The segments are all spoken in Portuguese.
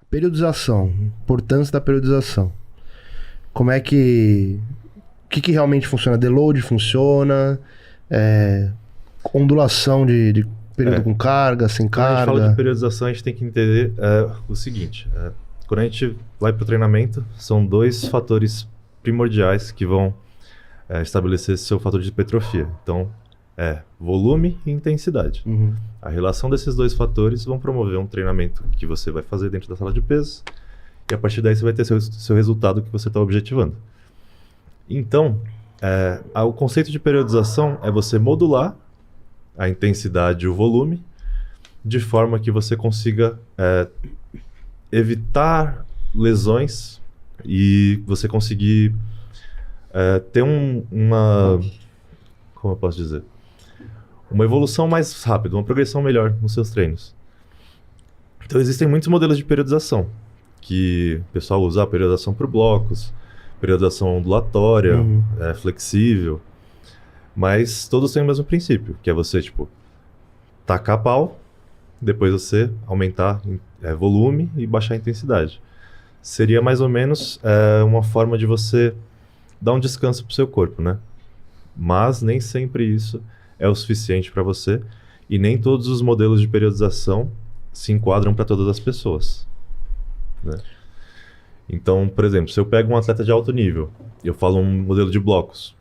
Periodização, importância da periodização. Como é que... O que realmente funciona? Deload funciona? Ondulação de período com carga, sem Quando a gente carga? fala de periodização, a gente tem que entender o seguinte. Quando a gente vai para o treinamento, são dois fatores primordiais que vão estabelecer seu fator de hipertrofia. Então, volume e intensidade. Uhum. A relação desses dois fatores vão promover um treinamento que você vai fazer dentro da sala de pesos e a partir daí você vai ter seu resultado que você está objetivando. Então, o conceito de periodização é você modular a intensidade e o volume de forma que você consiga evitar lesões e você conseguir ter uma... Como eu posso dizer? Uma evolução mais rápida, uma progressão melhor nos seus treinos. Então existem muitos modelos de periodização, que o pessoal usa a periodização por blocos, periodização ondulatória, flexível, mas todos têm o mesmo princípio, que é você, tipo, tacar pau, depois você aumentar volume e baixar a intensidade. Seria mais ou menos uma forma de você dar um descanso pro seu corpo, né? Mas nem sempre isso é o suficiente para você e nem todos os modelos de periodização se enquadram para todas as pessoas, né? Então, por exemplo, se eu pego um atleta de alto nível e eu falo um modelo de blocos,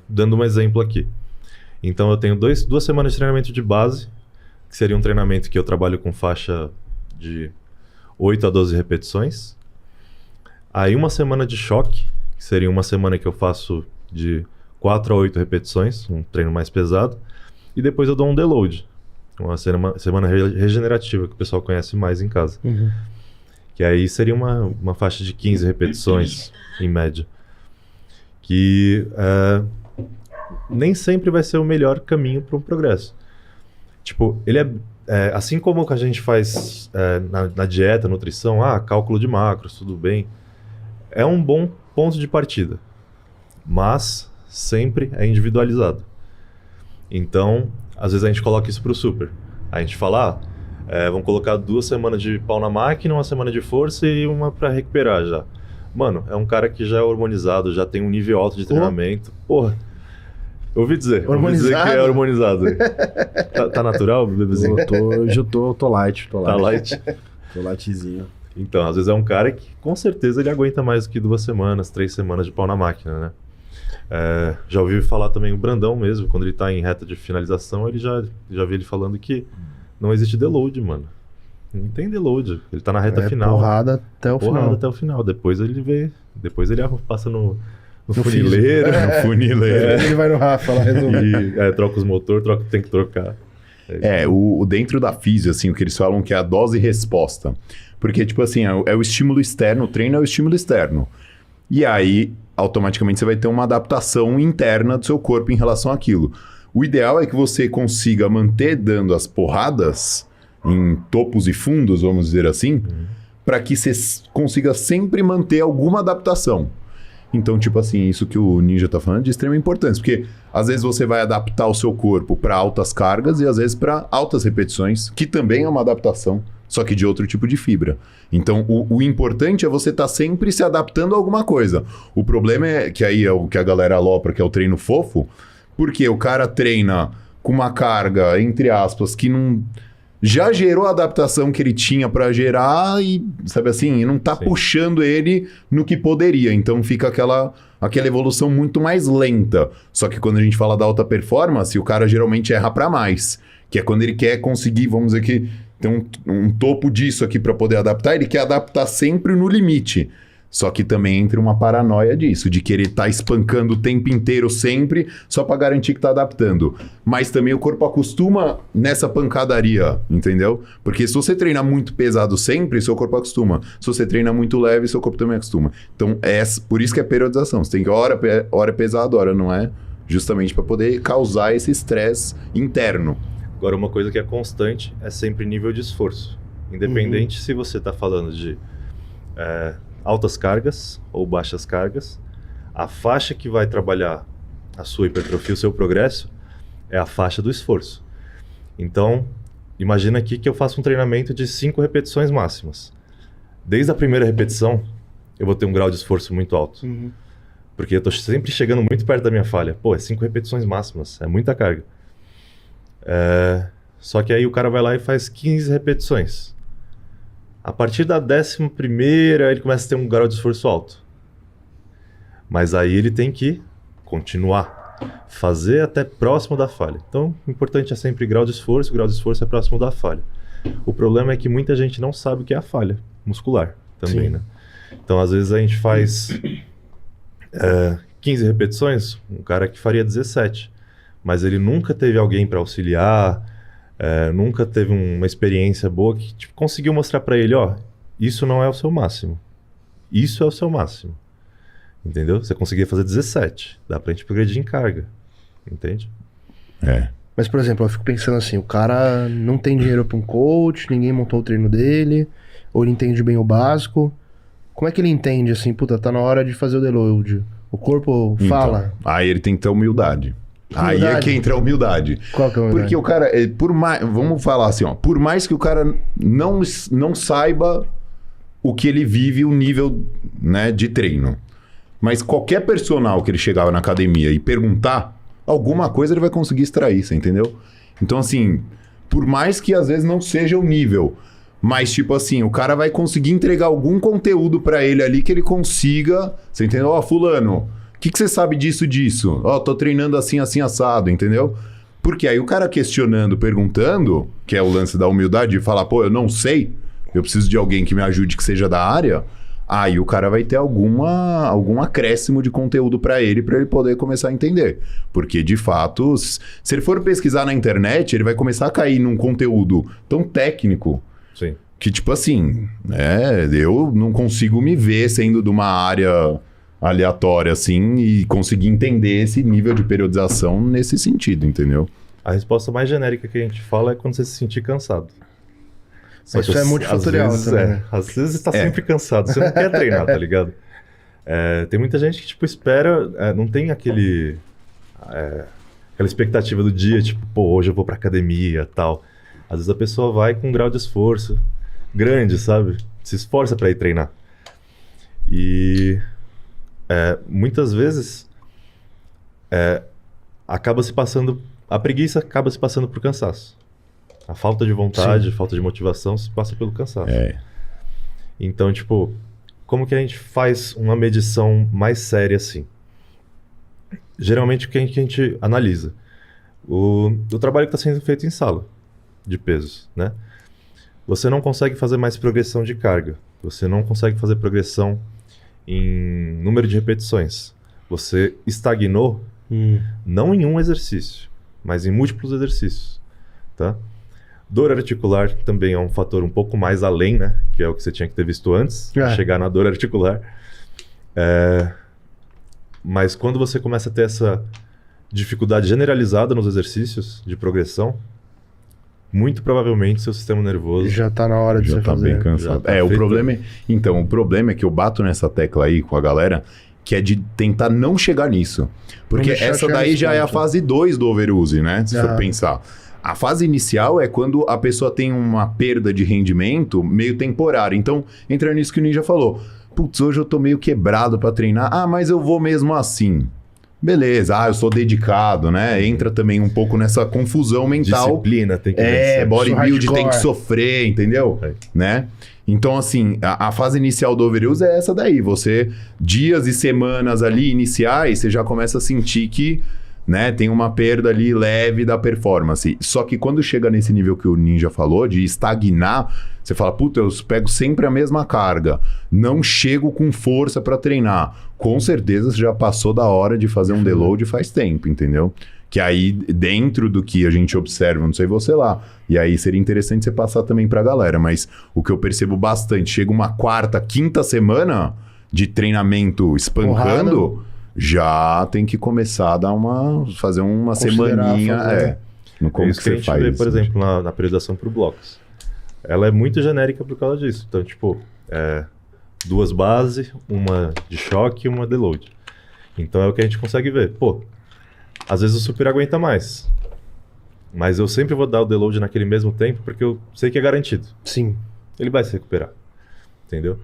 dando um exemplo aqui. Então eu tenho duas semanas de treinamento de base, que seria um treinamento que eu trabalho com faixa de 8 a 12 repetições. Aí uma semana de choque, que seria uma semana que eu faço de 4 a 8 repetições, um treino mais pesado. E depois eu dou um deload, uma semana regenerativa, que o pessoal conhece mais em casa. Uhum. Que aí seria uma faixa de 15 repetições, em média. Que nem sempre vai ser o melhor caminho para um progresso. Tipo, ele assim como a gente faz na dieta, nutrição, cálculo de macros, tudo bem, é um bom ponto de partida, mas sempre é individualizado. Então, às vezes a gente coloca isso para o super. A gente fala, vamos colocar 2 semanas de pau na máquina, 1 semana de força e uma para recuperar já. Mano, é um cara que já é hormonizado, já tem um nível alto de treinamento. Porra, eu ouvi dizer que é hormonizado. Tá natural, bebezinho? Hoje eu tô light. Tá light? Tô lightzinho. Então, às vezes é um cara que com certeza ele aguenta mais do que 2 semanas, 3 semanas de pau na máquina, né? Já ouvi falar também o Brandão mesmo, quando ele tá em reta de finalização, ele já vi ele falando que não existe deload, mano. Não tem deload. Ele tá na reta final. Porrada até o final. Até o final. Depois ele passa no funileiro. No funileiro. Ele vai no Rafa lá resolver. E troca os motores, tem que trocar. O dentro da física, assim, o que eles falam que é a dose e resposta. Porque, tipo assim, é o estímulo externo, o treino é o estímulo externo. E aí, automaticamente, você vai ter uma adaptação interna do seu corpo em relação àquilo. O ideal é que você consiga manter dando as porradas em topos e fundos, vamos dizer assim, para que você consiga sempre manter alguma adaptação. Então, tipo assim, isso que o Ninja tá falando é de extrema importância, porque às vezes você vai adaptar o seu corpo para altas cargas e às vezes para altas repetições, que também é uma adaptação, só que de outro tipo de fibra. Então, o importante é você estar sempre se adaptando a alguma coisa. O problema é que aí é o que a galera alopra, que é o treino fofo, porque o cara treina com uma carga, entre aspas, que não... já gerou a adaptação que ele tinha para gerar e, sabe assim, e não tá puxando ele no que poderia. Então fica aquela evolução muito mais lenta. Só que quando a gente fala da alta performance, o cara geralmente erra para mais. Que é quando ele quer conseguir, vamos dizer que tem um topo disso aqui para poder adaptar, ele quer adaptar sempre no limite. Só que também entra uma paranoia disso, de querer estar espancando o tempo inteiro sempre, só para garantir que está adaptando. Mas também o corpo acostuma nessa pancadaria, entendeu? Porque se você treina muito pesado sempre, seu corpo acostuma. Se você treina muito leve, seu corpo também acostuma. Então, por isso que é periodização. Você tem que hora é pesado, hora não é, justamente para poder causar esse estresse interno. Agora, uma coisa que é constante é sempre nível de esforço. Independente se você está falando de... altas cargas ou baixas cargas, a faixa que vai trabalhar a sua hipertrofia, o seu progresso, é a faixa do esforço. Então, imagina aqui que eu faço um treinamento de 5 repetições máximas. Desde a primeira repetição, eu vou ter um grau de esforço muito alto. Porque eu tô sempre chegando muito perto da minha falha. Pô, é 5 repetições máximas, é muita carga. Só que aí o cara vai lá e faz 15 repetições. A partir da 11ª, ele começa a ter um grau de esforço alto. Mas aí ele tem que continuar, fazer até próximo da falha. Então, o importante é sempre grau de esforço é próximo da falha. O problema é que muita gente não sabe o que é a falha muscular também, né? Então, às vezes a gente faz 15 repetições, um cara que faria 17, mas ele nunca teve alguém para auxiliar, nunca teve uma experiência boa que tipo, conseguiu mostrar para ele, ó, isso não é o seu máximo, isso é o seu máximo. Entendeu? Você conseguia fazer 17. Dá pra gente progredir em carga. Entende? Mas, por exemplo, eu fico pensando assim, o cara não tem dinheiro pra um coach, ninguém montou o treino dele, ou ele entende bem o básico. Como é que ele entende assim, puta, tá na hora de fazer o deload? O corpo fala. Então, aí ele tem que ter humildade. Aí é que entra a humildade. Qual que é a humildade? Porque o cara, vamos falar assim, ó, por mais que o cara não saiba o que ele vive, o nível, né, de treino. Mas qualquer personal que ele chegava na academia e perguntar, alguma coisa ele vai conseguir extrair, você entendeu? Então, assim, por mais que às vezes não seja o nível, mas tipo assim, o cara vai conseguir entregar algum conteúdo pra ele ali que ele consiga, você entendeu? Ó, fulano, o que você sabe disso? Ó, tô treinando assim, assim, assado, entendeu? Porque aí o cara questionando, perguntando, que é o lance da humildade, de falar, pô, eu não sei, eu preciso de alguém que me ajude que seja da área... Aí o cara vai ter algum acréscimo de conteúdo para ele poder começar a entender. Porque, de fato, se ele for pesquisar na internet, ele vai começar a cair num conteúdo tão técnico. Sim. Que, tipo assim, eu não consigo me ver sendo de uma área aleatória, assim, e conseguir entender esse nível de periodização nesse sentido, entendeu? A resposta mais genérica que a gente fala é quando você se sentir cansado. Mas isso é multifatorial também, né? Às vezes você tá sempre cansado, você não quer treinar, tá ligado? Tem muita gente que, tipo, espera, não tem aquela expectativa do dia, tipo, pô, hoje eu vou pra academia, tal. Às vezes a pessoa vai com um grau de esforço grande, sabe? Se esforça pra ir treinar. E muitas vezes a preguiça acaba se passando por cansaço. A falta de vontade, a falta de motivação se passa pelo cansaço. Então, tipo, como que a gente faz uma medição mais séria assim? Geralmente, o que a gente analisa? O trabalho que está sendo feito em sala de pesos, né? Você não consegue fazer mais progressão de carga. Você não consegue fazer progressão em número de repetições. Você estagnou não em um exercício, mas em múltiplos exercícios, tá? Dor articular também é um fator um pouco mais além, né? Que é o que você tinha que ter visto antes, chegar na dor articular. Mas quando você começa a ter essa dificuldade generalizada nos exercícios de progressão, muito provavelmente seu sistema nervoso já tá na hora de já você tá fazer. bem cansado. Tá o problema é que eu bato nessa tecla aí com a galera, que é de tentar não chegar nisso. Porque essa daí já é a fase 2 do overuse, né? Se for pensar. A fase inicial é quando a pessoa tem uma perda de rendimento meio temporária. Então, entra nisso que o Ninja falou. Putz, hoje eu tô meio quebrado pra treinar. Ah, mas eu vou mesmo assim. Beleza, eu sou dedicado, né? Entra também um pouco nessa confusão mental. Disciplina tem que vencer. Bodybuild tem que sofrer, entendeu? Né? Então, assim, a fase inicial do overuse é essa daí. Você, dias e semanas ali iniciais, você já começa a sentir que, né, tem uma perda ali leve da performance. Só que quando chega nesse nível que o Ninja falou, de estagnar, você fala, puta, eu pego sempre a mesma carga, não chego com força para treinar. Com certeza você já passou da hora de fazer um deload faz tempo, entendeu? Que aí, dentro do que a gente observa, não sei você lá, e aí seria interessante você passar também pra galera, mas o que eu percebo bastante, chega uma quarta, quinta semana de treinamento espancando, já tem que começar a fazer uma semaninha, no como isso que a gente vê, por exemplo, na periodização por blocos. Ela é muito genérica por causa disso. Então, tipo, 2 bases, uma de choque e uma deload. Então é o que a gente consegue ver. Pô, às vezes o super aguenta mais. Mas eu sempre vou dar o deload naquele mesmo tempo, porque eu sei que é garantido. Sim. Ele vai se recuperar. Entendeu?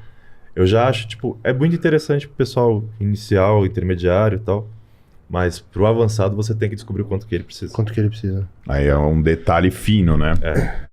Eu já acho, tipo, é muito interessante pro pessoal inicial, intermediário e tal. Mas pro avançado você tem que descobrir o quanto que ele precisa. Quanto que ele precisa. Aí é um detalhe fino, né? É.